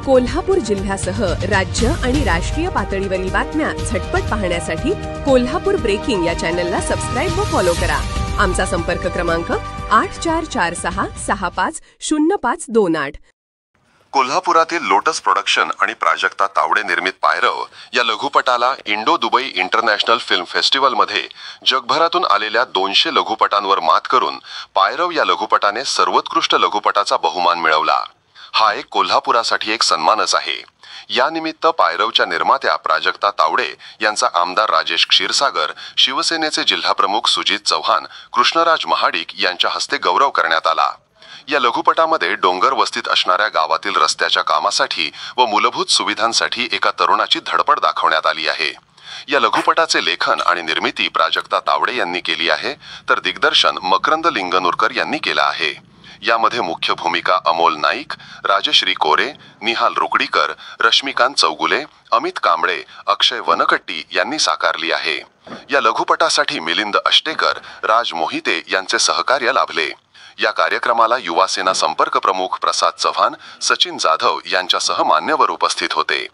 कोल्हापूर जिल्ह्यासह राज्य आणि राष्ट्रीय पातळीवरील बातम्या झटपट पाहण्यासाठी कोल्हापूर ब्रेकिंग या चॅनलला सबस्क्राईब व फॉलो करा. आमचा संपर्क क्रमांक 8446650528. कोल्हापुरातील लोटस प्रोडक्शन आणि प्राजक्ता तावडे निर्मित पायरव या लघुपटाला इंडो दुबई इंटरनॅशनल फिल्म फेस्टिवलमध्ये जगभरातून आलेल्या 200 लघुपटांवर मात करून पायरव या लघुपटाने सर्वोत्कृष्ट लघुपटाचा बहुमान मिळवला. हा एक कोल्हापुरासाठी एक सन्मानच आहे. या निमित्त पायरवच्या निर्मात्या प्राजक्ता तावडे यांचा आमदार राजेश क्षीरसागर, शिवसेनेचे जिल्हाप्रमुख सुजित चव्हाण, कृष्णराज महाडिक यांच्या हस्ते गौरव करण्यात आला. या लघुपटामध्ये डोंगर वस्तीत असणाऱ्या गावातील रस्त्याच्या कामासाठी व मूलभूत सुविधांसाठी एका तरुणाची धडपड दाखवण्यात आली आहे. या लघुपटाचे लेखन आणि निर्मिती प्राजक्ता तावडे यांनी केली आहे, तर दिग्दर्शन मकरंद लिंगनूरकर यांनी केलं आहे. यामध्ये मुख्य भूमिका अमोल नाईक, राजश्री कोरे, निहाल रुकडीकर, रश्मिकांत चौगुले, अमित कांबळे, अक्षय वनकट्टी यांनी साकारली आहे. या लघुपटासाठी मिलिंद अष्टेकर, राज मोहिते यांचे सहकार्य लाभले. या कार्यक्रमाला युवा सेना संपर्क प्रमुख प्रसाद चव्हाण, सचिन जाधव यांच्यासह मान्यवर उपस्थित होते.